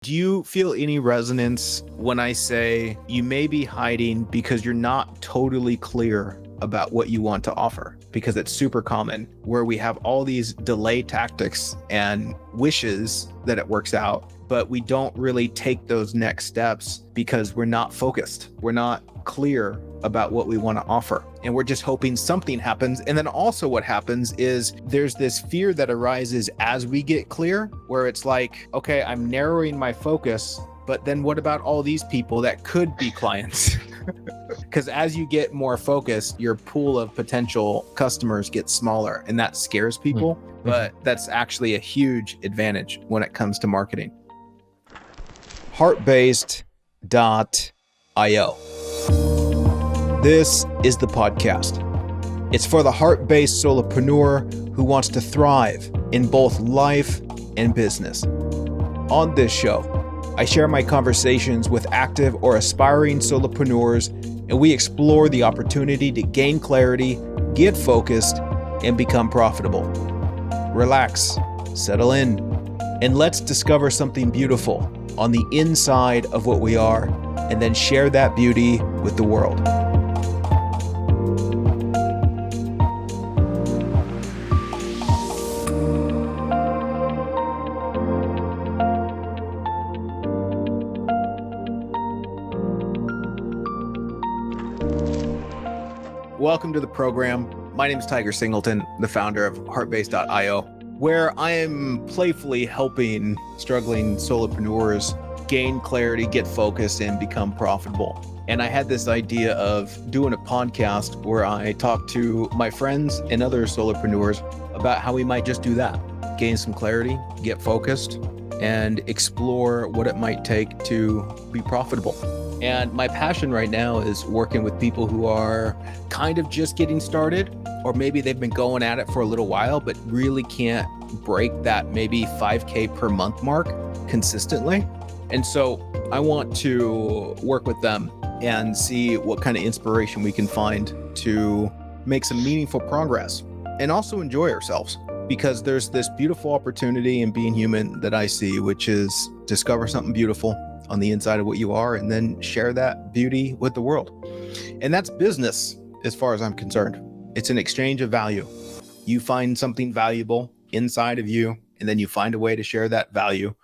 Do you feel any resonance when I say you may be hiding because you're not totally clear about what you want to offer? Because it's super common where we have all these delay tactics and wishes that it works out, but we don't really take those next steps because we're not focused. We're not clear about what we want to offer. And we're just hoping something happens. And then also what happens is there's this fear that arises as we get clear, where it's like, okay, I'm narrowing my focus, but then what about all these people that could be clients? Because as you get more focused, your pool of potential customers gets smaller, and that scares people. But that's actually a huge advantage when it comes to marketing. HeartBased.io. This is the podcast. It's for the heart-based solopreneur who wants to thrive in both life and business. On this show, I share my conversations with active or aspiring solopreneurs, and we explore the opportunity to gain clarity, get focused, and become profitable. Relax, settle in, and let's discover something beautiful on the inside of what we are, and then share that beauty with the world. Welcome to the program. My name is Tiger Singleton, the founder of HeartBased.io, where I am playfully helping struggling solopreneurs gain clarity, get focused, and become profitable. And I had this idea of doing a podcast where I talk to my friends and other solopreneurs about how we might just do that, gain some clarity, get focused, and explore what it might take to be profitable. And my passion right now is working with people who are kind of just getting started, or maybe they've been going at it for a little while, but really can't break that maybe 5K per month mark consistently. And so I want to work with them and see what kind of inspiration we can find to make some meaningful progress and also enjoy ourselves. Because there's this beautiful opportunity in being human that I see, which is discover something beautiful on the inside of what you are and then share that beauty with the world. And that's business as far as I'm concerned. It's an exchange of value. You find something valuable inside of you, and then you find a way to share that value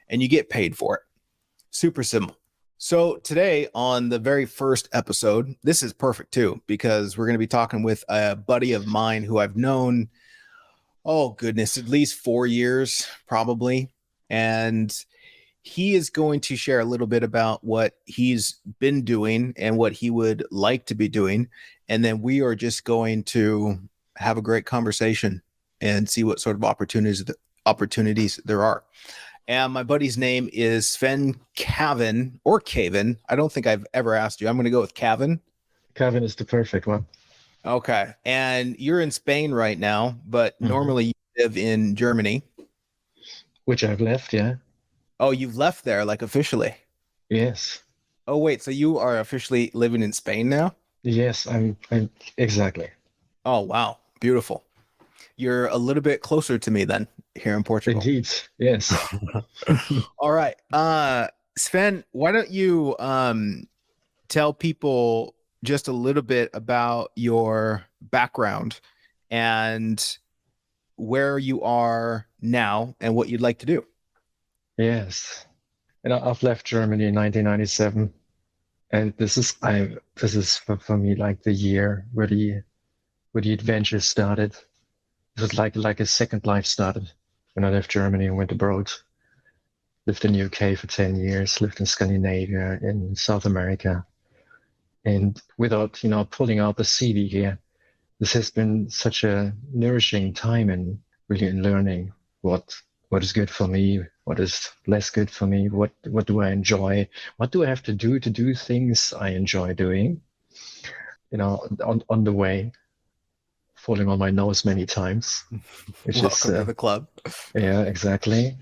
and you get paid for it. Super simple. So today on the very first episode, this is perfect too, because we're going to be talking with a buddy of mine who I've known, oh goodness, at least 4 years probably. And he is going to share a little bit about what he's been doing and what he would like to be doing. And then we are just going to have a great conversation and see what sort of opportunities there are. And my buddy's name is Sven Kaven, or Kaven. I don't think I've ever asked you. I'm going to go with Kaven. Kaven is the perfect one. Okay. And you're in Spain right now, but normally you live in Germany. Which I've left, yeah. Oh, you've left there, like officially? Yes. Oh, wait, so you are officially living in Spain now? Yes, I'm exactly. Oh, wow. Beautiful. You're a little bit closer to me then here in Portugal. Indeed. Yes. All right. Sven, why don't you tell people just a little bit about your background and where you are now and what you'd like to do? Yes. And I've left Germany in 1997. And this is for me like the year where the adventure started. It was like a second life started when I left Germany and went abroad. Lived in the UK for 10 years, lived in Scandinavia, in South America. And without, pulling out the CV here, this has been such a nourishing time and really in learning what is good for me, what is less good for me, what do I enjoy, what do I have to do things I enjoy doing, on the way, falling on my nose many times. Welcome to the club. Yeah, exactly.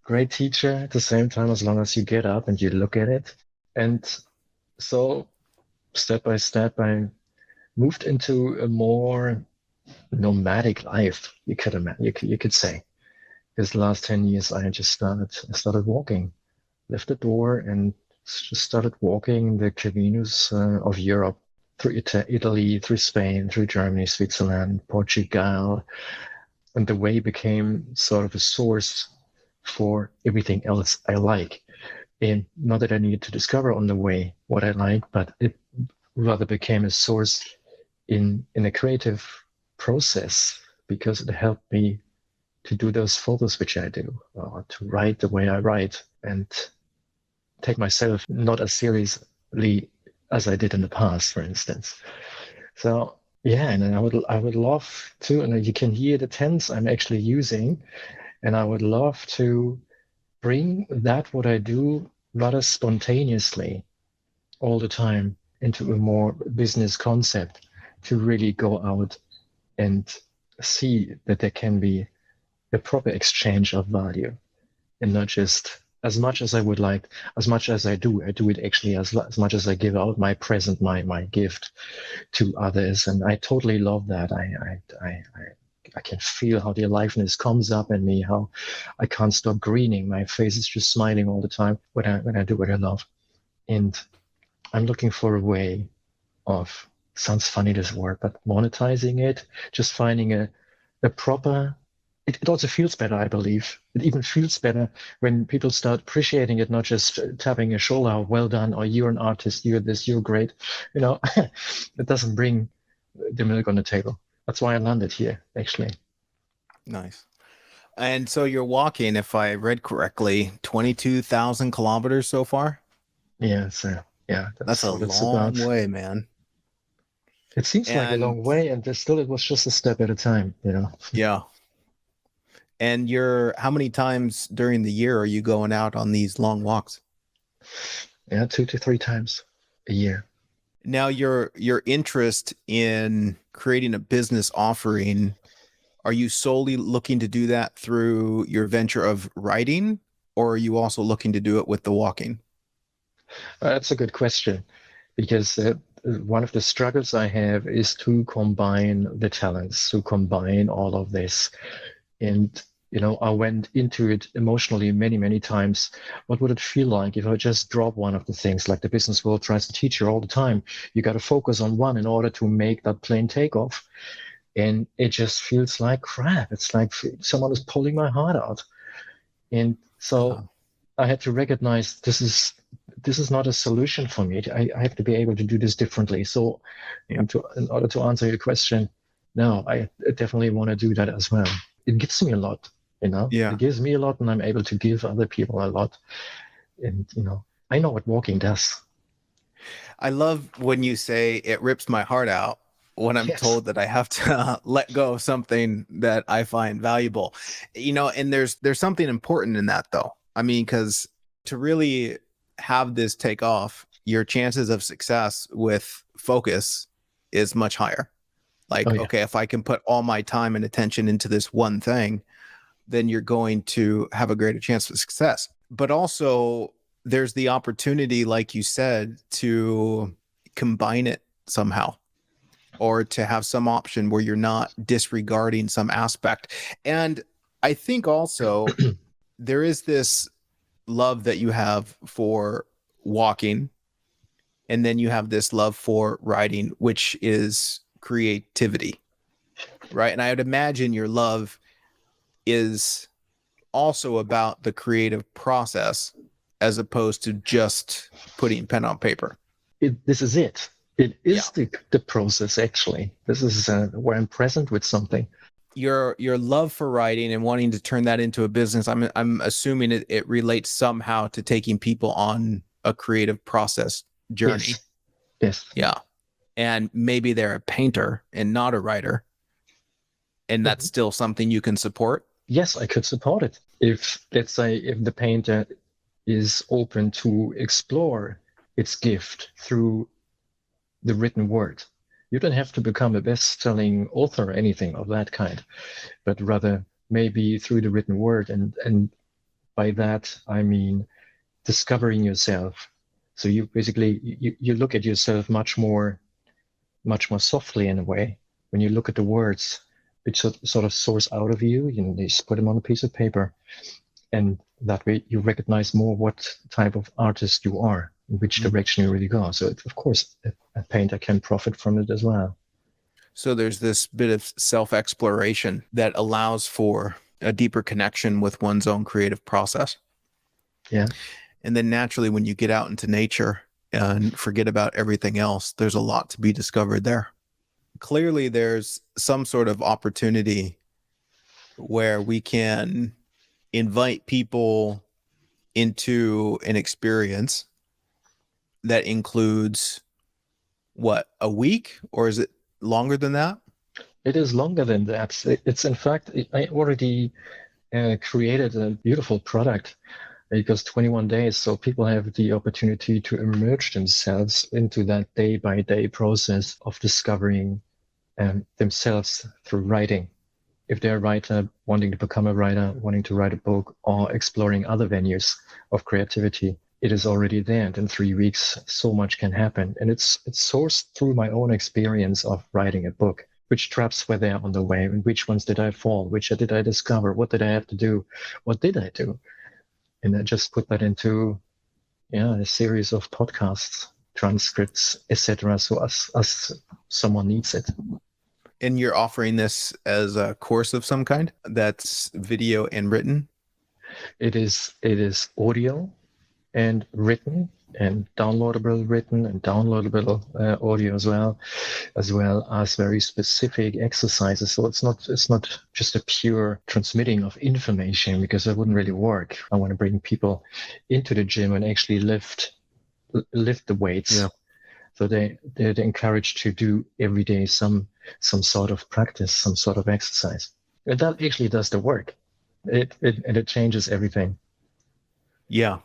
Great teacher at the same time, as long as you get up and you look at it. And so step by step, I moved into a more nomadic life, you could say. Because the last 10 years I just started walking. left the door and just started walking the Cavenus of Europe, through Italy, through Spain, through Germany, Switzerland, Portugal. And the way became sort of a source for everything else I like. And not that I needed to discover on the way what I like, but it rather became a source in a creative process, because it helped me to do those photos which I do, or to write the way I write, and take myself not as seriously as I did in the past, for instance. So yeah, and I would love to, and you can hear the tense I'm actually using, and I would love to bring that what I do rather spontaneously all the time into a more business concept, to really go out and see that there can be a proper exchange of value, and not just as much as I would like, as much as I do it actually as much as I give out my present, my gift to others. And I totally love that. I can feel how the aliveness comes up in me, how I can't stop grinning. My face is just smiling all the time when I do what I love. And I'm looking for a way of, sounds funny this word, but monetizing it, just finding a proper, it also feels better, I believe. It even feels better when people start appreciating it, not just tapping a shoulder, "Oh, well done," or "You're an artist, you're this, you're great." You know, it doesn't bring the milk on the table. That's why I landed here, actually. Nice. And so you're walking, if I read correctly, 22,000 kilometers so far. Yeah, so yeah, That's that's a what it's long about. way, man. It seems like a And long way, and there's still, it was just a step at a time, you know. yeah. And how many times during the year are you going out on these long walks? Yeah, 2 to 3 times a year. Now your interest in creating a business offering, are you solely looking to do that through your venture of writing, or are you also looking to do it with the walking? That's a good question, because one of the struggles I have is to combine the talents, to combine all of this. And, I went into it emotionally many, many times. What would it feel like if I just drop one of the things, like the business world tries to teach you all the time? You got to focus on one in order to make that plane take off. And it just feels like crap. It's like someone is pulling my heart out. And so Oh, I had to recognize this is not a solution for me. I have to be able to do this differently. So, yeah. in order to answer your question, no, I definitely want to do that as well. It gives me a lot, It Yeah. gives me a lot, and I'm able to give other people a lot. And I know what walking does. I love when you say it rips my heart out when I'm Yes. told that I have to let go of something that I find valuable. And there's something important in that though. I mean, because to really have this take off, your chances of success with focus is much higher. Oh Like, yeah. okay, if I can put all my time and attention into this one thing, then you're going to have a greater chance of success. But also, there's the opportunity, like you said, to combine it somehow, or to have some option where you're not disregarding some aspect. And I think also there is this love that you have for walking, and then you have this love for writing, which is creativity, right? And I would imagine your love is also about the creative process as opposed to just putting pen on paper. This is it. It Yeah. is the process, actually. This is where I'm present with something. Your love for writing and wanting to turn that into a business, I'm assuming it relates somehow to taking people on a creative process journey. Yes. Yes. Yeah. And maybe they're a painter and not a writer, and that's Mhm. still something you can support. Yes, I could support it. If, let's say, if the painter is open to explore its gift through the written word. You don't have to become a best-selling author or anything of that kind, but rather maybe through the written word. And by that, I mean discovering yourself. So you basically, you look at yourself much more softly in a way. When you look at the words, which sort of source out of you, you just put them on a piece of paper. And that way you recognize more what type of artist you are, in which direction you really go. So of course, a painter can profit from it as well. So there's this bit of self-exploration that allows for a deeper connection with one's own creative process. Yeah. And then naturally, when you get out into nature and forget about everything else, there's a lot to be discovered there. Clearly, there's some sort of opportunity where we can invite people into an experience that includes what, a week, or is it longer than that? It is longer than that. It's in fact, I already created a beautiful product. It goes 21 days, so people have the opportunity to immerse themselves into that day-by-day process of discovering themselves through writing. If they're a writer, wanting to become a writer, wanting to write a book, or exploring other venues of creativity, it is already there. And in 3 weeks, so much can happen. And it's sourced through my own experience of writing a book. Which traps were there on the way? And which ones did I fall? Which did I discover? What did I have to do? What did I do? And I just put that into a series of podcasts, transcripts, etc. So as someone needs it. And you're offering this as a course of some kind that's video and written? It is audio and written and downloadable written and downloadable audio as well as very specific exercises. So it's not just a pure transmitting of information, because that wouldn't really work. I want to bring people into the gym and actually lift the weights. Yeah. So they're encouraged to do every day some sort of practice, some sort of exercise. And that actually does the work. It changes everything. Yeah.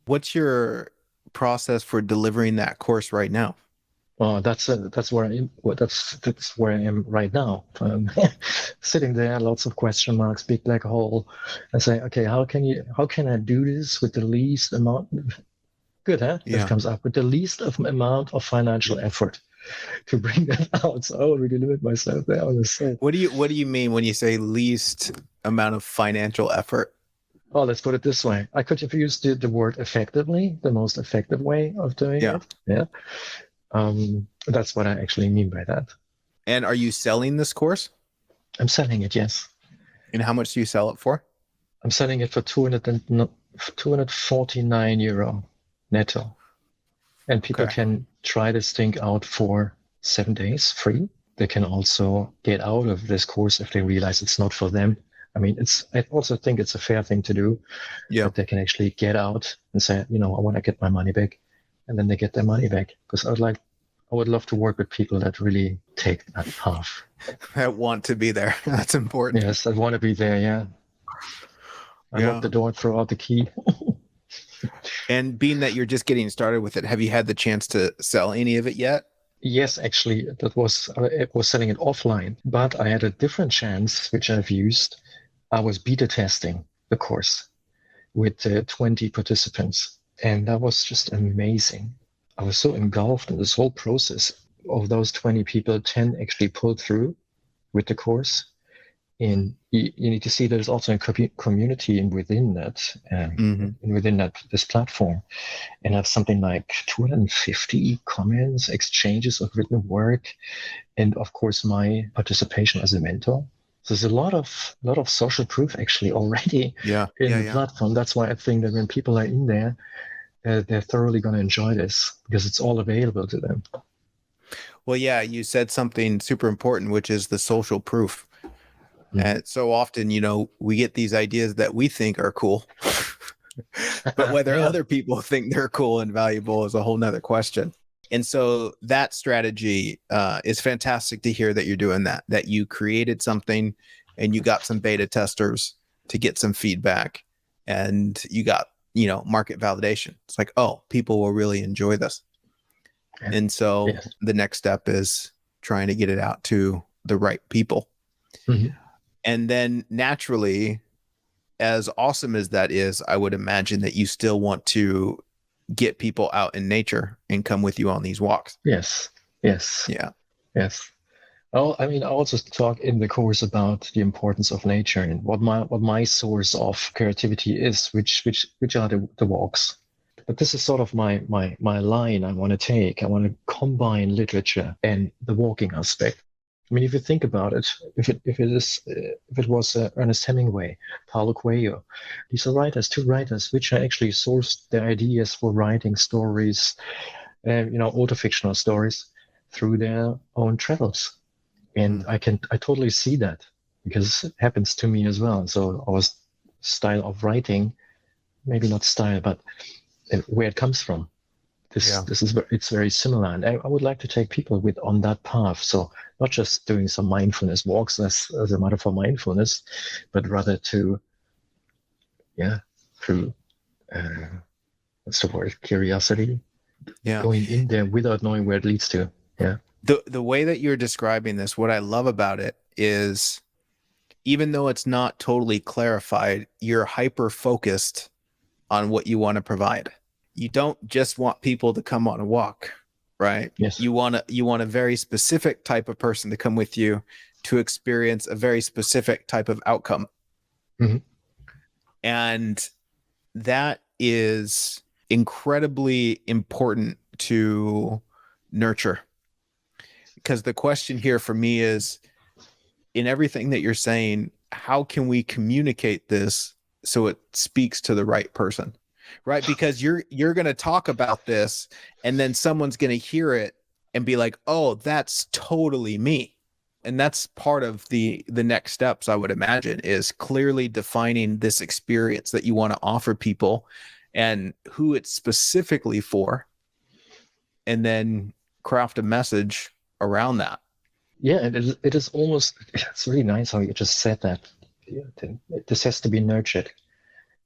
What's your process for delivering that course right now? Oh, that's where that's where I am right now. Sitting there, lots of question marks, big black hole. I say, okay, how can I do this with the least amount? Good, huh? Yeah. This comes up with the least amount of financial effort to bring that out. So I already limit myself there on the set. What do you mean when you say least amount of financial effort? Oh, let's put it this way. I could have used the word effectively, the most effective way of doing it. Yeah. That's what I actually mean by that. And are you selling this course? I'm selling it, yes. And how much do you sell it for? I'm selling it for 249 euro netto. And people can try this thing out for 7 days free. They can also get out of this course if they realize it's not for them. I mean, I also think it's a fair thing to do. Yeah. That they can actually get out and say, I want to get my money back. And then they get their money back. Because I would love to work with people that really take that path. I want to be there. That's important. Yes, I want to be there, yeah. I lock the door and throw out the key. And being that you're just getting started with it, have you had the chance to sell any of it yet? Yes, actually, I was selling it offline, but I had a different chance, which I've used. I was beta testing the course with 20 participants, and that was just amazing. I was so engulfed in this whole process. Of those 20 people, 10 actually pulled through with the course. And you need to see there's also a community within that, this platform, and have something like 250 comments, exchanges of written work, and of course my participation as a mentor. So there's a lot of social proof actually already in the platform. That's why I think that when people are in there, they're thoroughly going to enjoy this because it's all available to them. Well, yeah, you said something super important, which is the social proof. And so often, we get these ideas that we think are cool, but whether other people think they're cool and valuable is a whole nother question. And so that strategy is fantastic to hear that you're doing that you created something and you got some beta testers to get some feedback and you got, market validation. It's like, oh, people will really enjoy this. And so the next step is trying to get it out to the right people. Mm-hmm. And then naturally, as awesome as that is, I would imagine that you still want to get people out in nature and come with you on these walks. Yes. Yeah. Yes. Oh, I mean, I also talk in the course about the importance of nature and what my source of creativity is, which are the walks. But this is sort of my line I want to take. I want to combine literature and the walking aspect. I mean, if you think about it, if it was Ernest Hemingway, Paulo Coelho, these are writers, two writers, which are actually sourced their ideas for writing stories, autofictional stories through their own travels. And I totally see that because it happens to me as well. So our style of writing, maybe not style, but where it comes from. Yeah. It's very similar, and I would like to take people with on that path. So not just doing some mindfulness walks as a matter for mindfulness, but rather to, yeah, through what's the word, curiosity, Yeah. going in there without knowing where it leads to. Yeah. The way that you're describing this, what I love about it is even though it's not totally clarified, you're hyper focused on what you want to provide. You don't just want people to come on a walk, right? Yes. You want a very specific type of person to come with you to experience a very specific type of outcome. Mm-hmm. And that is incredibly important to nurture. Because the question here for me is, in everything that you're saying, how can we communicate this so it speaks to the right person? Right? Because you're going to talk about this and then someone's going to hear it and be like, "Oh, that's totally me." And that's part of the next steps, I would imagine, is clearly defining this experience that you want to offer people and who it's specifically for, and then craft a message around that. Yeah, it is almost, it's really nice how you just said that. Yeah, this has to be nurtured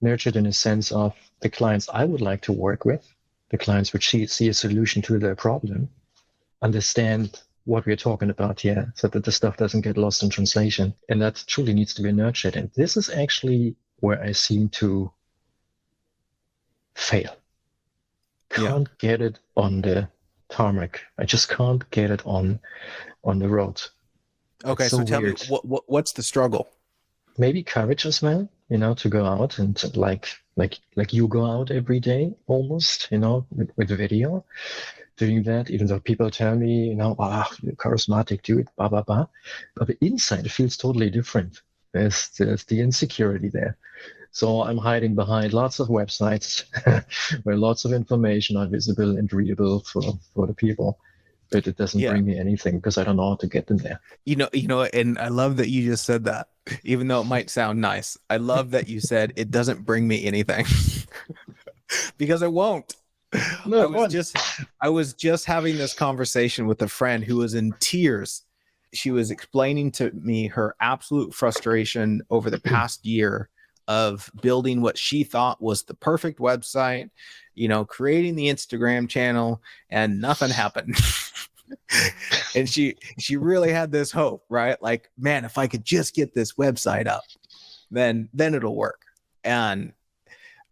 in a sense of the clients I would like to work with, the clients which see a solution to their problem, understand what we're talking about here so that the stuff doesn't get lost in translation. And that truly needs to be nurtured. And this is actually where I seem to fail. Yeah. Can't get it on the tarmac. I just can't get it on the road. It's Okay, so so tell me weird. what's the struggle? Maybe courage as well, to go out and like you go out every day almost, with video, doing that, even though people tell me, you're charismatic, do it, blah, blah, blah. But the inside it feels totally different. There's the insecurity there. So I'm hiding behind lots of websites where lots of information are visible and readable for the people. But it doesn't Yeah. bring me anything because I don't know how to get them there. And I love that you just said that, even though it might sound nice. I love that you said it doesn't bring me anything because it won't. No, I it was won't. just I was just having this conversation with a friend who was in tears. She was explaining to me her absolute frustration over the past year of building what she thought was the perfect website, creating the Instagram channel, and nothing happened. And she really had this hope, right? Like, man, if I could just get this website up, then it'll work. And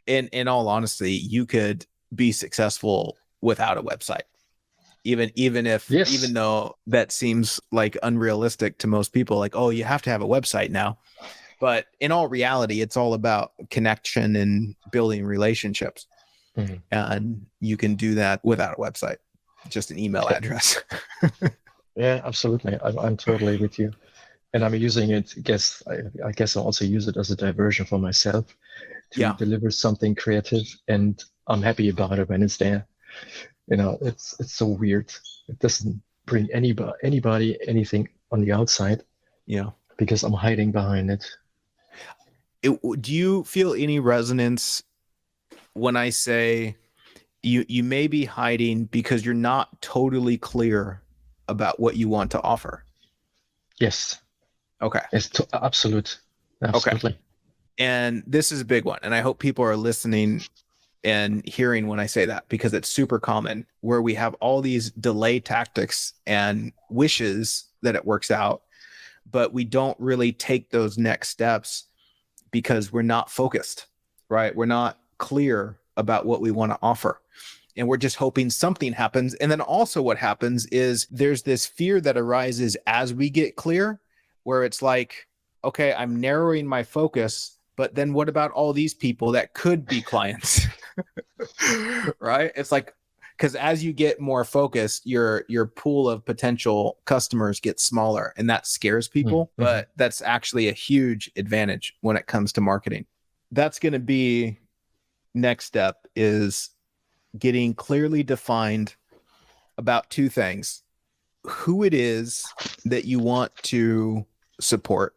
in all honesty, you could be successful without a website. Yes. Even though that seems like unrealistic to most people, like, oh, you have to have a website now. But in all reality, it's all about connection and building relationships. Mhm. And you can do that without a website, just an email address. Yeah, absolutely. I'm totally with you. And I'm using it, I guess I also use it as a diversion for myself to Yeah. deliver something creative, and I'm happy about it when it's there. It's so weird. It doesn't bring anybody anything on the outside Yeah. because I'm hiding behind it. Do you feel any resonance when I say you may be hiding because you're not totally clear about what you want to offer? Yes, Okay. yes, Okay. absolutely. And this is a big one. And I hope people are listening and hearing when I say that, because it's super common where we have all these delay tactics and wishes that it works out, but we don't really take those next steps because we're not focused, right? We're not clear about what we want to offer. and we're just hoping something happens. And then also what happens is there's this fear that arises as we get clear, where it's like, okay, I'm narrowing my focus, but then what about all these people that could be clients? Right? It's like, because as you get more focused, your pool of potential customers gets smaller, and that scares people. But that's actually a huge advantage when it comes to marketing. That's going to be next step, is getting clearly defined about two things: who it is that you want to support.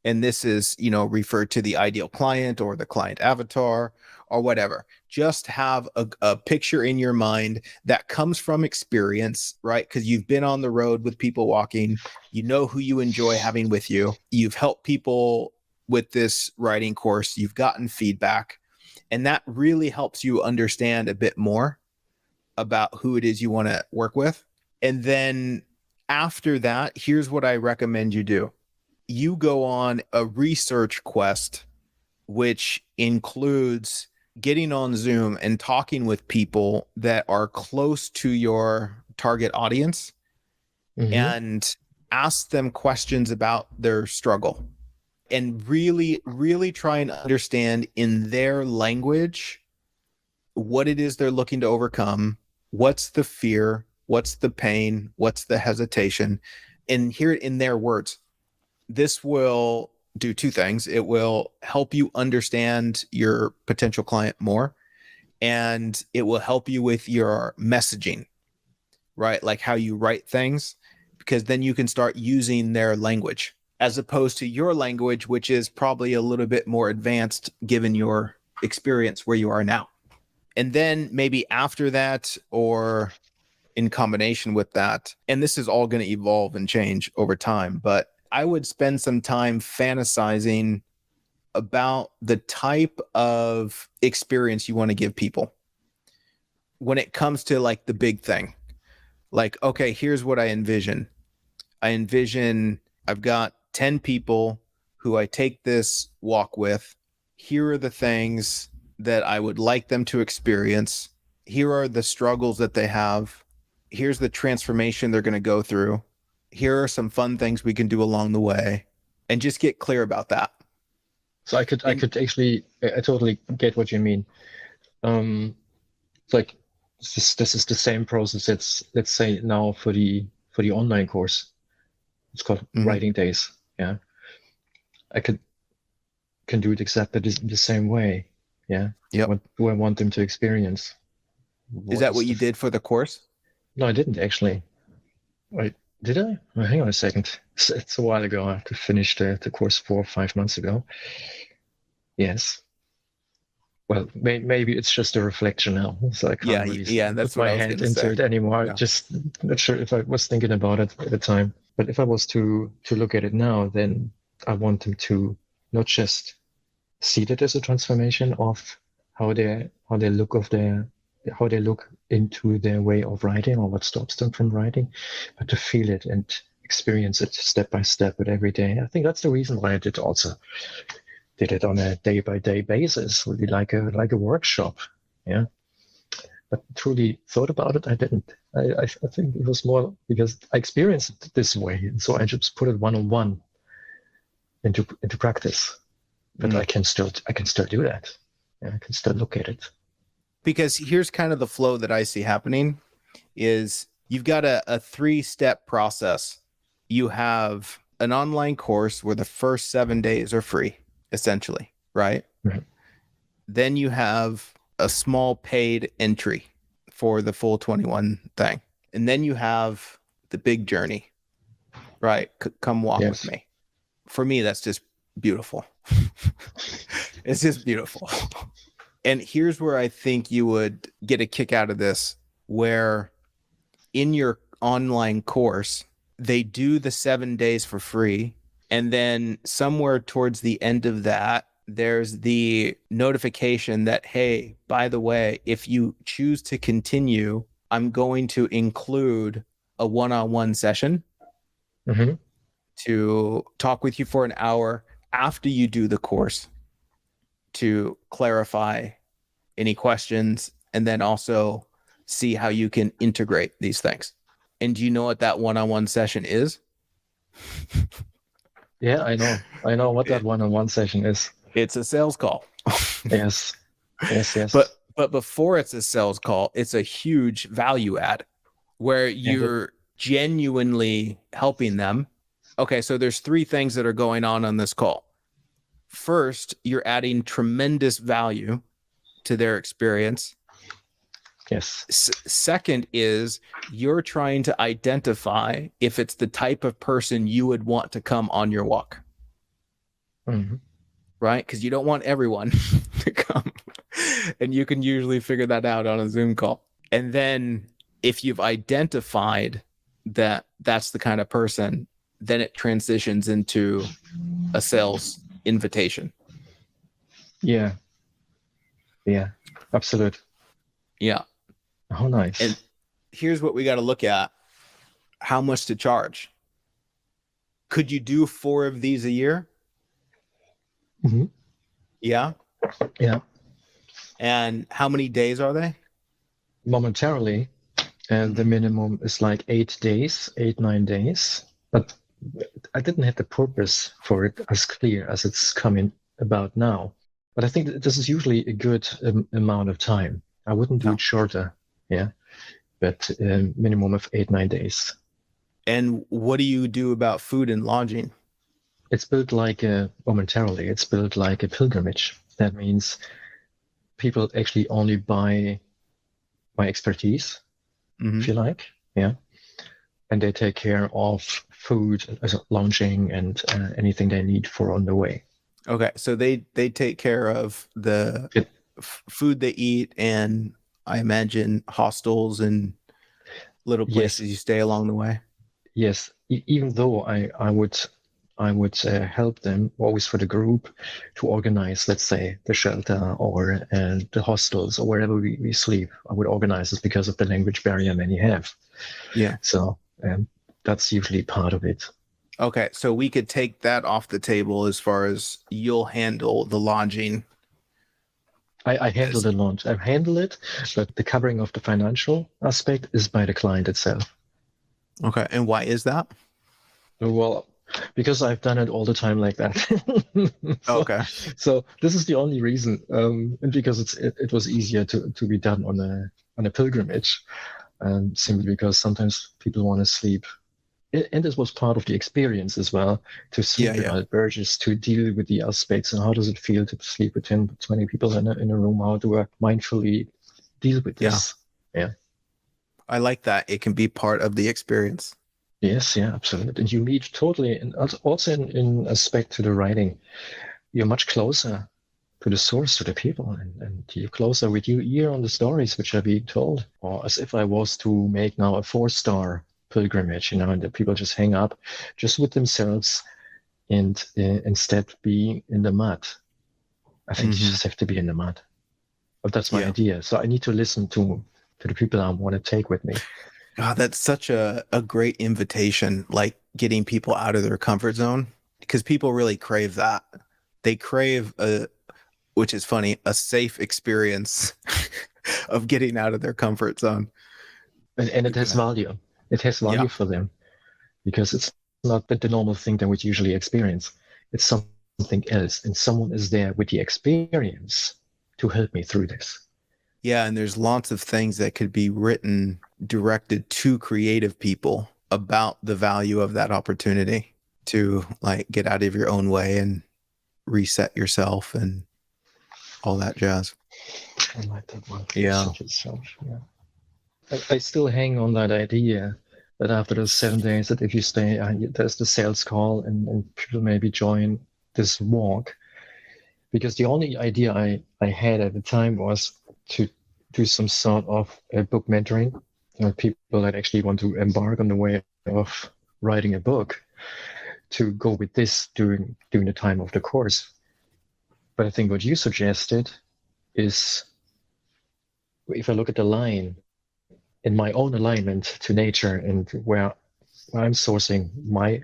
And this is, referred to the ideal client or the client avatar or whatever. Just have a picture in your mind that comes from experience, right? Because you've been on the road with people walking, you know who you enjoy having with you. You've helped people with this writing course, you've gotten feedback, and that really helps you understand a bit more about who it is you want to work with. And then after that, here's what I recommend you do. You go on a research quest, which includes getting on Zoom and talking with people that are close to your target audience, and ask them questions about their struggle, and really, really try and understand in their language what it is they're looking to overcome. What's the fear? What's the pain? What's the hesitation? And hear it in their words. This will do two things. It will help you understand your potential client more, and it will help you with your messaging, right? Like how you write things, because then you can start using their language as opposed to your language, which is probably a little bit more advanced given your experience where you are now. And then maybe after that, or in combination with that, and this is all going to evolve and change over time, but I would spend some time fantasizing about the type of experience you want to give people when it comes to like the big thing. Like, okay, here's what I envision. I've got 10 people who I take this walk with. Here are the things that I would like them to experience. Here are the struggles that they have. Here's the transformation they're going to go through. Here are some fun things we can do along the way, and just get clear about that. So I could actually, I totally get what you mean. It's like this is the same process. Let's say now for the online course, it's called Writing Days. Yeah, I can do it exactly the same way. Yeah. Yep. What do I want them to experience? Is that what you did for the course? No, I didn't actually. Did I? Oh, hang on a second. It's a while ago. I finished the course 4 or 5 months ago. Yes. Well, maybe it's just a reflection now, so I can't really that's put my head into it anymore. Yeah. Just not sure if I was thinking about it at the time. But if I was to look at it now, then I want them to not just see that as a transformation of how they look into their way of writing, or what stops them from writing, but to feel it and experience it step by step with every day. I think that's the reason why I did it on a day-by-day basis, really like a workshop. Yeah. But truly thought about it, I didn't. I think it was more because I experienced it this way, and so I just put it one-on-one into practice. But I can still do that. Yeah, I can still look at it. Because here's kind of the flow that I see happening is you've got a 3-step process. You have an online course where the first 7 days are free, essentially, right? Right. Then you have a small paid entry for the full 21 thing. And then you have the big journey, right? Come walk with me. For me, that's just beautiful. It's just beautiful. And here's where I think you would get a kick out of this, where in your online course, they do the 7 days for free. And then somewhere towards the end of that, there's the notification that, hey, by the way, if you choose to continue, I'm going to include a one-on-one session to talk with you for an hour after you do the course to clarify any questions, and then also see how you can integrate these things. And do you know what that one-on-one session is? Yeah, I know what that one-on-one session is. It's a sales call. Yes. But before it's a sales call, it's a huge value add where you're genuinely helping them. Okay, so there's 3 things that are going on this call. First, you're adding tremendous value to their experience. Yes. Second is you're trying to identify if it's the type of person you would want to come on your walk. Mm-hmm. Right? Because you don't want everyone to come. And you can usually figure that out on a Zoom call. And then if you've identified that that's the kind of person, then it transitions into a sales invitation. Yeah. Absolute. Yeah. Oh, nice. And here's what we got to look at: how much to charge. Could you do 4 of these a year? Mm-hmm. Yeah. And how many days are they? Momentarily, and the minimum is like 8 days, 9 days. But I didn't have the purpose for it as clear as it's coming about now. But I think that this is usually a good amount of time. I wouldn't do it shorter. Yeah. But minimum of 8, 9 days. And what do you do about food and lodging? It's built like momentarily. It's built like a pilgrimage. That means people actually only buy my expertise, if you like. Yeah. And they take care of food, lounging, and anything they need for on the way. Okay. So they take care of the food they eat, and I imagine hostels and little places you stay along the way. Yes. Even though I would help them always for the group to organize, let's say, the shelter or the hostels or wherever we sleep. I would organize this because of the language barrier many have. Yeah. So that's usually part of it. Okay. So we could take that off the table as far as you'll handle the lodging. I handle the launch. I handle it, but the covering of the financial aspect is by the client itself. Okay. And why is that? Well, because I've done it all the time like that. Okay. So this is the only reason, and because it was easier to be done on a pilgrimage, simply because sometimes people want to sleep. And this was part of the experience as well, to sleep without Burgess, to deal with the aspects and how does it feel to sleep with 10, 20 people in a room? How do I mindfully deal with this? Yeah. I like that. It can be part of the experience. Yes, yeah, absolutely. And you meet totally, and also in aspect to the writing, you're much closer to the source, to the people, and you're closer with your ear on the stories which are being told. Or as if I was to make now a 4-star pilgrimage, and the people just hang up just with themselves and instead being in the mud. I think you just have to be in the mud. But that's my idea. So I need to listen to the people I want to take with me. God, that's such a great invitation, like getting people out of their comfort zone, because people really crave that. They crave which is funny, a safe experience of getting out of their comfort zone. And it has value. It has value for them because it's not the normal thing that we usually experience. It's something else, and someone is there with the experience to help me through this. Yeah, and there's lots of things that could be written, directed to creative people about the value of that opportunity to like get out of your own way and reset yourself and all that jazz. I like that one. Yeah. I still hang on that idea that after those 7 days, that if you stay, there's the sales call and people maybe join this walk. Because the only idea I had at the time was to do some sort of book mentoring. People that actually want to embark on the way of writing a book, to go with this during the time of the course. But I think what you suggested is, if I look at the line in my own alignment to nature and where I'm sourcing my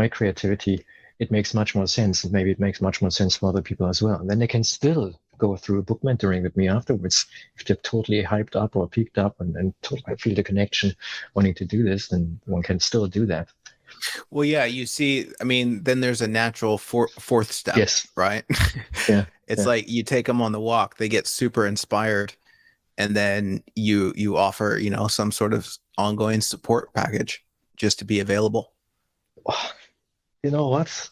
creativity, it makes much more sense. And maybe it makes much more sense for other people as well. And then they can still go through a book mentoring with me afterwards. If they're totally hyped up or peaked up and totally feel the connection wanting to do this, then one can still do that. Well, yeah, you see, I mean, then there's a natural fourth step, Yes. right? Yeah. It's like you take them on the walk, they get super inspired, and then you offer, some sort of ongoing support package just to be available. You know what?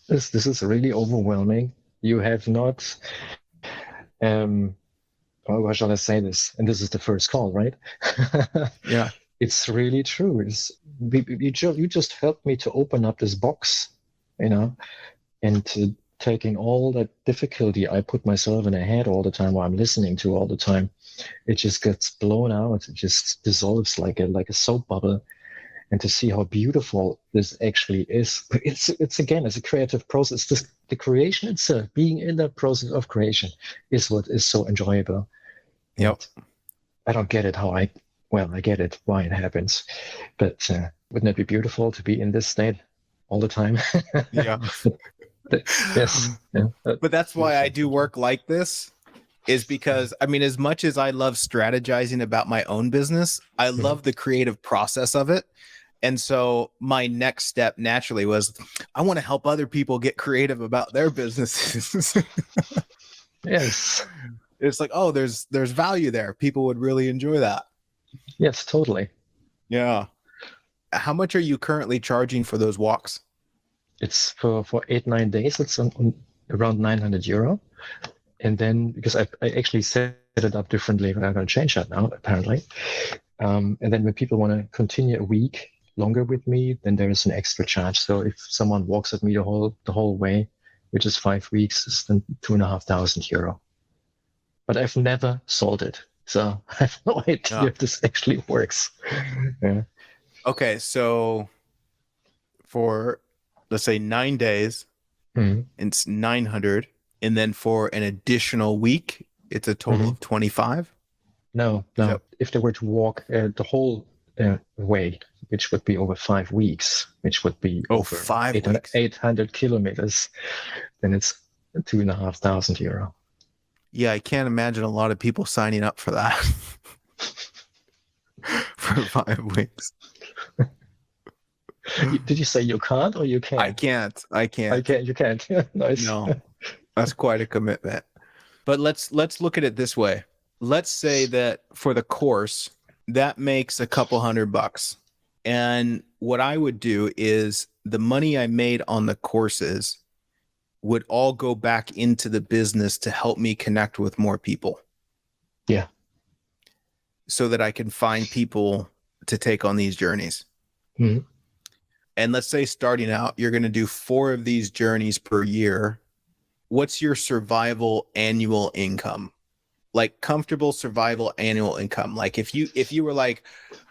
This is really overwhelming. You have not how shall I say this? And this is the first call, right? Yeah. It's really true. You just helped me to open up this box, and to taking all that difficulty I put myself in a head all the time, or I'm listening to all the time, it just gets blown out. It just dissolves like a soap bubble. And to see how beautiful this actually is, it's again, it's a creative process. The creation itself, being in the process of creation, is what is so enjoyable. Yep. And I don't get it I get it why it happens, but wouldn't it be beautiful to be in this state all the time? Yeah. Yes. Yeah. But that's why I do work like this, is because, I mean, as much as I love strategizing about my own business, I love the creative process of it. And so my next step naturally was, I want to help other people get creative about their businesses. Yes. It's like, oh, there's value there. People would really enjoy that. Yes, totally. Yeah. How much are you currently charging for those walks? It's for 8-9 days. It's on around €900. And then, because I actually set it up differently, but I'm going to change that now, apparently. And then when people want to continue a week longer with me, then there is an extra charge. So if someone walks with me the whole way, which is 5 weeks, it's then €2,500. But I've never sold it, so I have no idea if this actually works. Yeah. Okay, so for, let's say, 9 days, it's 900, and then for an additional week, it's a total of 25. No. If they were to walk the whole way, which would be over 5 weeks, which would be over 800 kilometers, then it's €2,500. Yeah, I can't imagine a lot of people signing up for that for 5 weeks. Did you say you can't or you can? I can't. You can't. Nice. No, that's quite a commitment. But let's look at it this way. Let's say that for the course, that makes a couple $100. And what I would do is the money I made on the courses would all go back into the business to help me connect with more people. Yeah. So that I can find people to take on these journeys. Mm-hmm. And let's say starting out, you're going to do 4 of these journeys per year. What's your survival annual income? Like comfortable survival annual income. Like if you were like,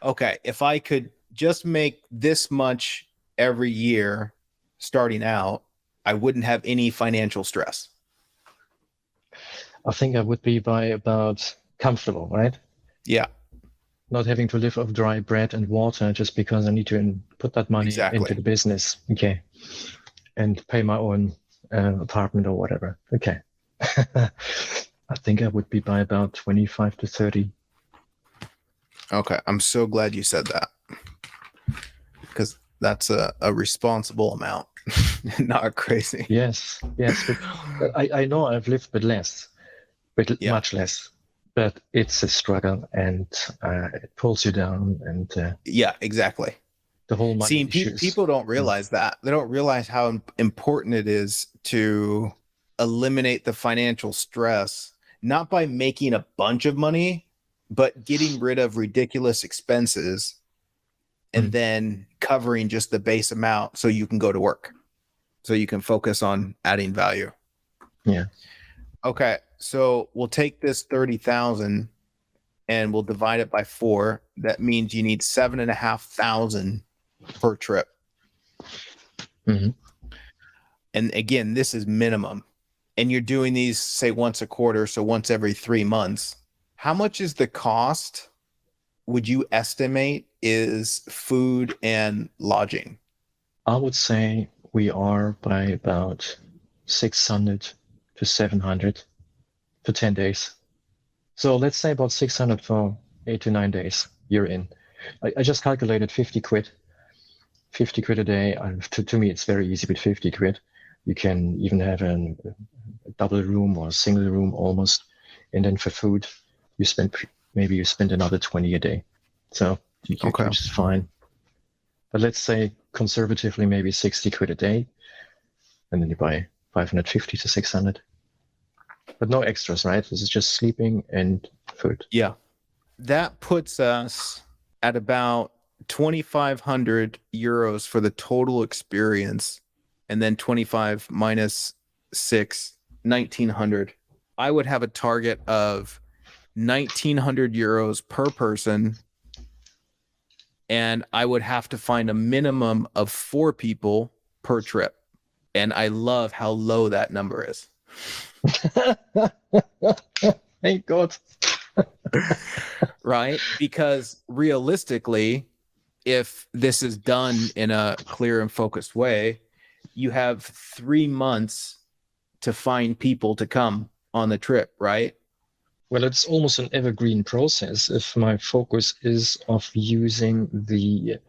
okay, if I could just make this much every year starting out, I wouldn't have any financial stress. I think I would be by about comfortable, right? Yeah. Not having to live off dry bread and water just because I need to put that money into the business. Okay. And pay my own apartment or whatever. Okay. I think I would be by about 25 to 30. Okay. I'm so glad you said that, because that's a responsible amount, not crazy. Yes. But I know I've lived with less, much less, but it's a struggle, and it pulls you down. And yeah, exactly. The whole money issues. People don't realize that. They don't realize how important it is to eliminate the financial stress, not by making a bunch of money, but getting rid of ridiculous expenses and then covering just the base amount so you can go to work, so you can focus on adding value. Yeah. Okay. So we'll take this 30,000 and we'll divide it by 4. That means you need 7,500 per trip. Mm-hmm. And again, this is minimum. And you're doing these, say, once a quarter, so once every 3 months. How much is the cost, would you estimate, is food and lodging? I would say we are by about 600 to 700 for 10 days. So let's say about 600 for 8 to 9 days you're in. I just calculated 50 quid. 50 quid a day. To me, it's very easy with 50 quid. You can even have a double room or a single room almost. And then for food, you spend another 20 a day. So which is fine. But let's say conservatively, maybe 60 quid a day. And then you buy 550 to 600. But no extras, right? This is just sleeping and food. Yeah. That puts us at about 2,500 euros for the total experience. And then 25 minus 6, 1,900. I would have a target of 1,900 euros per person. And I would have to find a minimum of 4 people per trip. And I love how low that number is. Thank God. Right? Because realistically, if this is done in a clear and focused way, you have 3 months to find people to come on the trip, right? Well, it's almost an evergreen process if my focus is of using the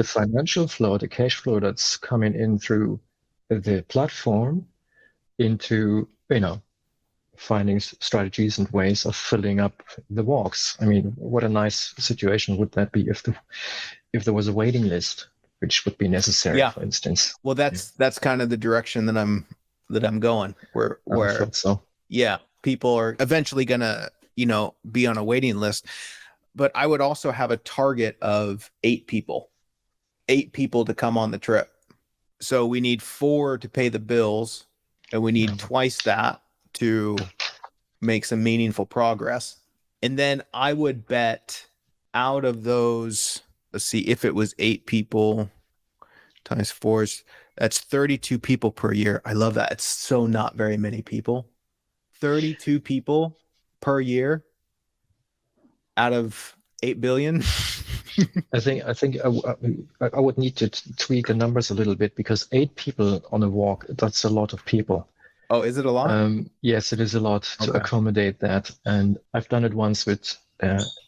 financial flow, the cash flow that's coming in through the platform into, finding strategies and ways of filling up the walks. I mean, what a nice situation would that be if there was a waiting list, which would be necessary, for instance. Well, that's kind of the direction that I'm going. Where I thought so. Yeah, people are eventually gonna, be on a waiting list. But I would also have a target of 8 people to come on the trip. So we need 4 to pay the bills, and we need twice that to make some meaningful progress. And then I would bet out of those, let's see, if it was 8 people times 4, that's 32 people per year. I love that. It's so not very many people. 32 people per year out of 8 billion. I think I would need to tweak the numbers a little bit, because 8 people on a walk, that's a lot of people. Oh, is it a lot? Yes, it is a lot to accommodate that. And I've done it once with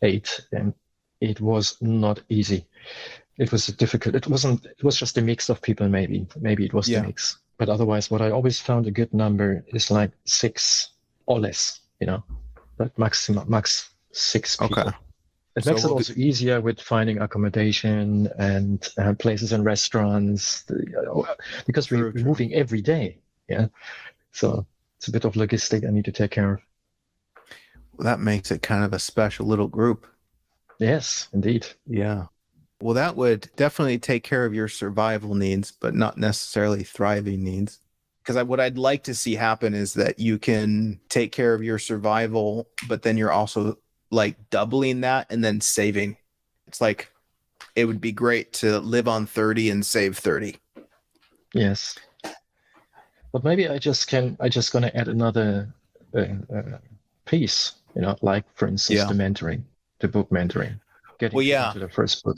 8, and it was not easy. It was difficult. It was just a mix of people, maybe it was the mix. But otherwise, what I always found a good number is like 6 or less, like max 6 people. Okay. It makes it also easier with finding accommodation and places and restaurants, because we're moving every day. Yeah. So it's a bit of logistic I need to take care of. Well, that makes it kind of a special little group. Yes, indeed. Yeah. Well, that would definitely take care of your survival needs, but not necessarily thriving needs. Because what I'd like to see happen is that you can take care of your survival, but then you're also like doubling that and then saving. It's like, it would be great to live on 30 and save 30. Yes. But maybe I just gonna add another piece, like, for instance, the book mentoring, getting into the first book.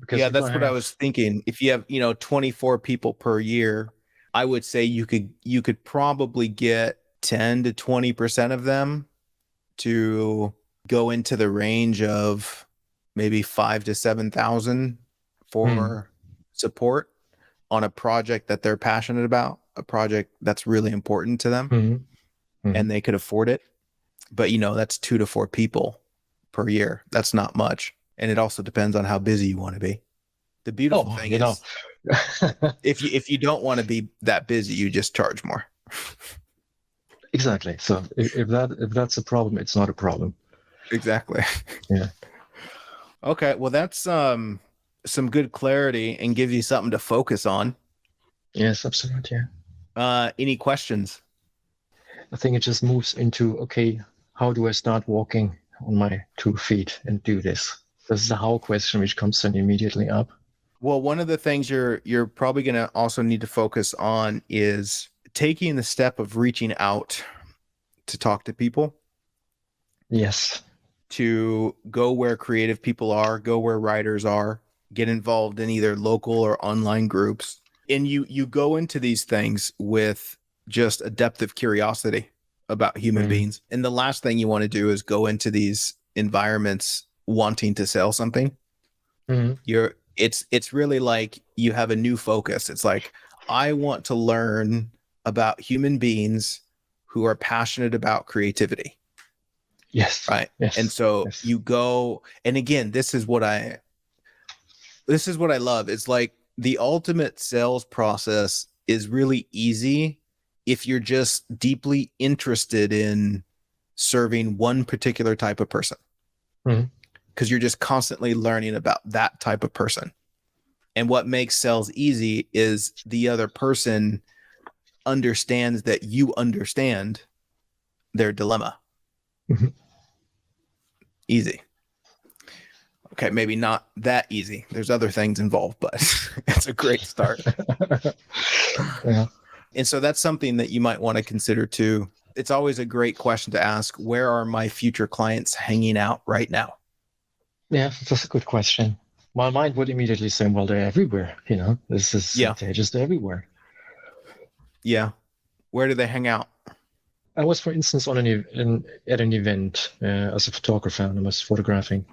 Because that's what I was thinking. If you have, 24 people per year, I would say you could probably get 10 to 20% of them to go into the range of maybe 5,000 to 7,000 for support on a project that they're passionate about, a project that's really important to them, and they could afford it. But that's 2 to 4 people per year. That's not much. And it also depends on how busy you want to be. The beautiful thing is, if you don't want to be that busy, you just charge more. Exactly. So if that's a problem, it's not a problem. Exactly. Yeah. Okay. Well, that's some good clarity and gives you something to focus on. Yes, absolutely. Yeah. Any questions? I think it just moves into, okay, how do I start walking on my 2 feet and do this? This is the how question, which comes then immediately up. Well, one of the things you're probably going to also need to focus on is taking the step of reaching out to talk to people. Yes. To go where creative people are, go where writers are, get involved in either local or online groups. And you go into these things with just a depth of curiosity. about human beings. And the last thing you want to do is go into these environments wanting to sell something. It's really like you have a new focus. It's like, I want to learn about human beings who are passionate about creativity. Yes. Right. Yes. And so yes. you go, and again, this is what I love. It's like the ultimate sales process is really easy if you're just deeply interested in serving one particular type of person. Because you're just constantly learning about that type of person. And what makes sales easy is the other person understands that you understand their dilemma. Easy. Okay, maybe not that easy. There's other things involved, but it's a great start. Yeah. And so that's something that you might want to consider too. It's always a great question to ask, where are my future clients hanging out right now? Yeah, that's a good question. My mind would immediately say, well, they're everywhere. This is, they're just everywhere. Yeah. Where do they hang out? I was, for instance, at an event as a photographer, and I was photographing,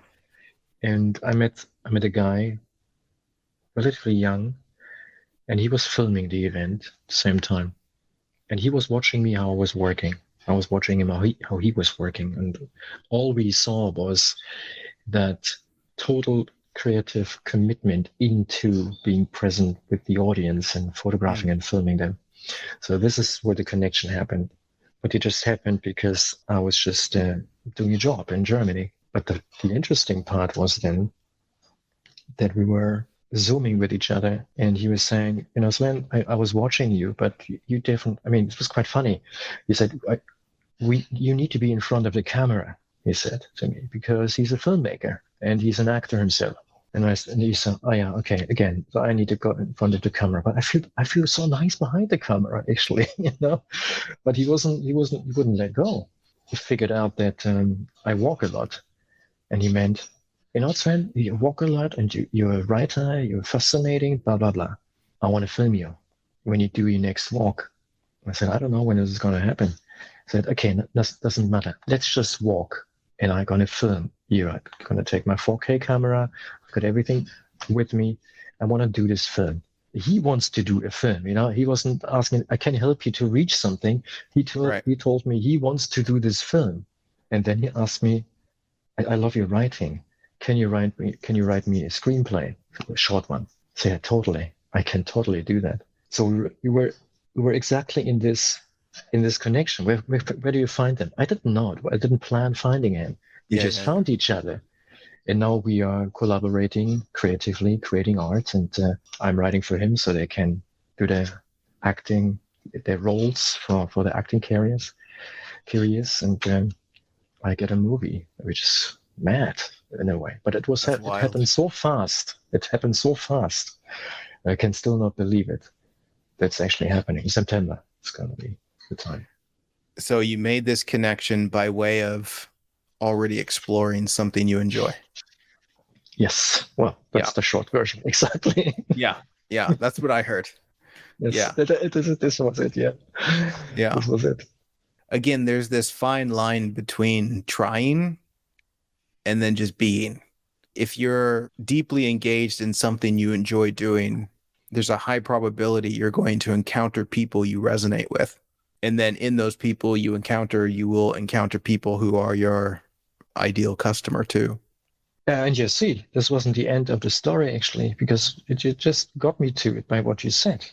and I met a guy, relatively young, and he was filming the event at the same time, and he was watching me how I was working. I was watching him how he was working, and all we saw was that total creative commitment into being present with the audience and photographing and filming them. So this is where the connection happened. But it just happened because I was just doing a job in Germany. But the interesting part was then that we were Zooming with each other, and he was saying, Sven, I was watching you, but you definitely, it was quite funny. He said, you need to be in front of the camera, he said to me, because he's a filmmaker and he's an actor himself. And he said, oh yeah, okay, again, so I need to go in front of the camera, but I feel so nice behind the camera, actually, But he wouldn't let go. He figured out that I walk a lot, and he meant, Sven, you walk a lot, and you're a writer, you're fascinating, blah blah blah. I want to film you when you do your next walk. I said, I don't know when this is going to happen. I said, okay, that doesn't matter. Let's just walk, and I'm going to film you. I'm going to take my 4K camera. I've got everything with me. I want to do this film. He wants to do a film, He wasn't asking, I can help you to reach something. He told me he wants to do this film. And then he asked me, I love your writing. Can you write me a screenplay, a short one? I said, yeah, totally. I can totally do that. So we were exactly in this connection. Where do you find them? I didn't know it. I didn't plan finding him. We just found each other. And now we are collaborating creatively, creating art, and I'm writing for him so they can do their acting, their roles for the acting careers, and I get a movie, which is mad in a way. But it happened so fast. It happened so fast. I can still not believe it. That's actually happening. In September, it's going to be the time. So you made this connection by way of already exploring something you enjoy. Yes. Well, that's the short version. Exactly. Yeah. That's what I heard. Yes. Yeah. This was it. Yeah. This was it. Again, there's this fine line between trying and then just being. If you're deeply engaged in something you enjoy doing, there's a high probability you're going to encounter people you resonate with. And then in those people you will encounter people who are your ideal customer too. And you see, this wasn't the end of the story, actually, because it just got me to it by what you said.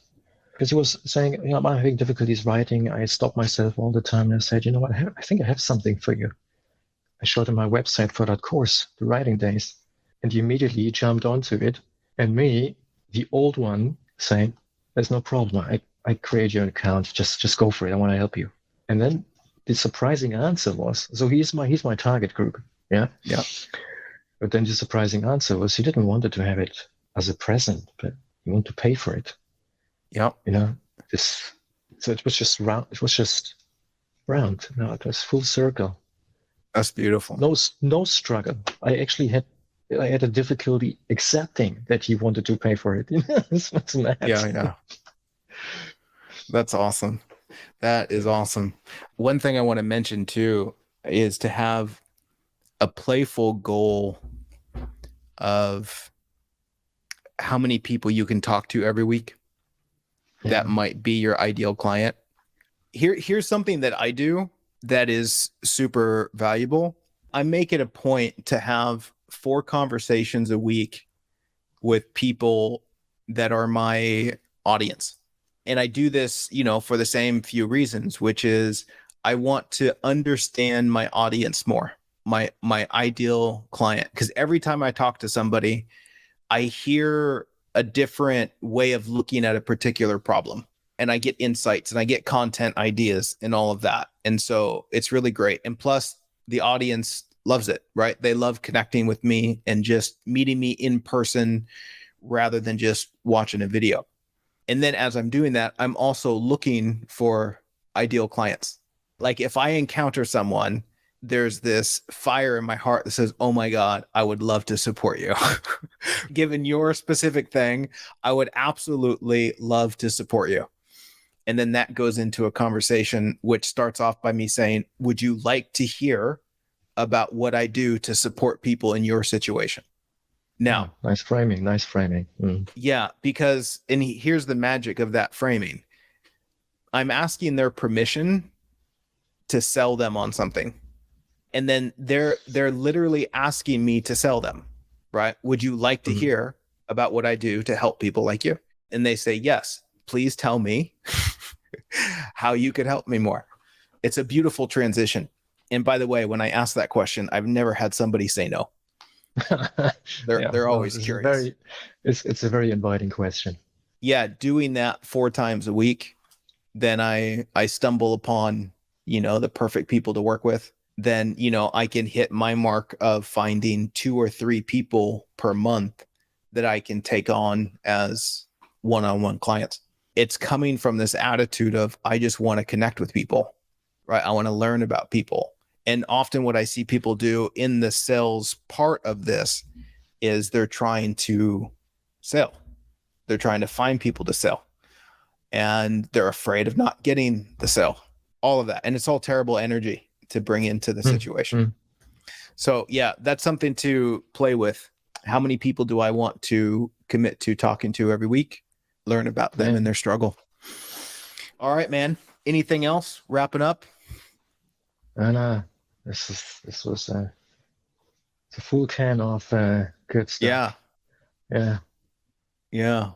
Because he was saying, I'm having difficulties writing. I stop myself all the time. And I said, you know what? I think I have something for you. I showed him my website for that course, the writing days. And he immediately jumped onto it. And me, the old one, saying, there's no problem. I create your account. Just go for it. I want to help you. And then the surprising answer was, so he's my target group. Yeah. Yeah. But then the surprising answer was he didn't want to have it as a present, but he wanted to pay for it. Yeah. So it was just round. It was just round. No, it was full circle. That's beautiful. No struggle. I had a difficulty accepting that he wanted to pay for it. This was mad. Yeah. That's awesome. That is awesome. One thing I want to mention too is to have a playful goal of how many people you can talk to every week. Yeah. That might be your ideal client. Here's something that I do that is super valuable. I make it a point to have 4 conversations a week with people that are my audience. And I do this, for the same few reasons, which is I want to understand my audience more, my ideal client. Because every time I talk to somebody, I hear a different way of looking at a particular problem, and I get insights and I get content ideas and all of that. And so it's really great. And plus the audience loves it, right? They love connecting with me and just meeting me in person rather than just watching a video. And then as I'm doing that, I'm also looking for ideal clients. Like if I encounter someone, there's this fire in my heart that says, oh my God, I would love to support you. Given your specific thing, I would absolutely love to support you. And then that goes into a conversation, which starts off by me saying, would you like to hear about what I do to support people in your situation? Now, nice framing. Yeah, because, and here's the magic of that framing. I'm asking their permission to sell them on something. And then they're literally asking me to sell them, right? Would you like to hear about what I do to help people like you? And they say, yes, please tell me how you could help me more. It's a beautiful transition. And by the way, when I ask that question, I've never had somebody say no. They're always curious. It's a very inviting question. Yeah, doing that 4 times a week, then I stumble upon, the perfect people to work with. Then, I can hit my mark of finding 2 or 3 people per month that I can take on as one-on-one clients. It's coming from this attitude of, I just want to connect with people, right? I want to learn about people. And often what I see people do in the sales part of this is they're trying to sell. They're trying to find people to sell. And they're afraid of not getting the sale, all of that. And it's all terrible energy to bring into the situation. So yeah, that's something to play with. How many people do I want to commit to talking to every week? Learn about them and their struggle. All right, man. Anything else? Wrapping up? And this was a full can of good stuff. Yeah.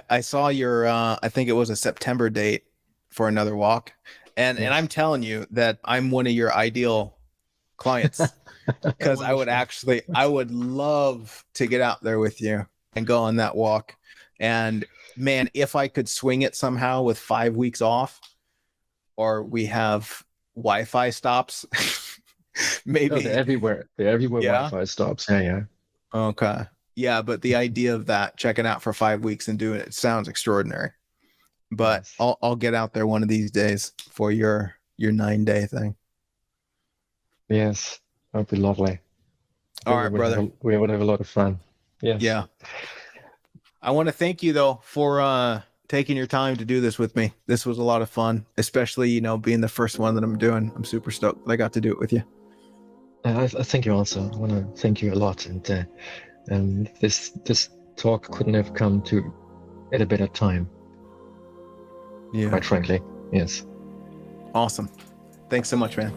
I saw your I think it was a September date for another walk. And I'm telling you that I'm one of your ideal clients, because I would love to get out there with you and go on that walk. And man, if I could swing it somehow with 5 weeks off, or we have Wi-Fi stops, maybe. They're everywhere. Wi-Fi stops. Yeah. Okay. Yeah, but the idea of that, checking out for 5 weeks and doing it sounds extraordinary. But yes. I'll get out there one of these days for your 9-day thing. Yes, that'd be lovely. All right, brother. We would have a lot of fun. Yes. Yeah. I want to thank you though for taking your time to do this with me. This was a lot of fun, especially being the first one that I'm doing. I'm super stoked that I got to do it with you. I thank you also. I want to thank you a lot, and this talk couldn't have come to at a better time. Yeah. Quite frankly, yes. Awesome. Thanks so much, man.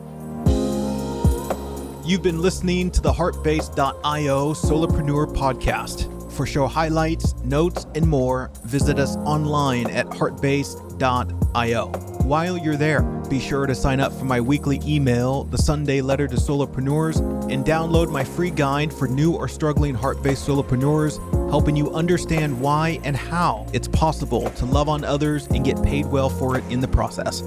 You've been listening to the HeartBased.io Solopreneur podcast. For show highlights, notes, and more, visit us online at HeartBased.io. While you're there, be sure to sign up for my weekly email, the Sunday Letter to Solopreneurs, and download my free guide for new or struggling heart-based solopreneurs, helping you understand why and how it's possible to love on others and get paid well for it in the process.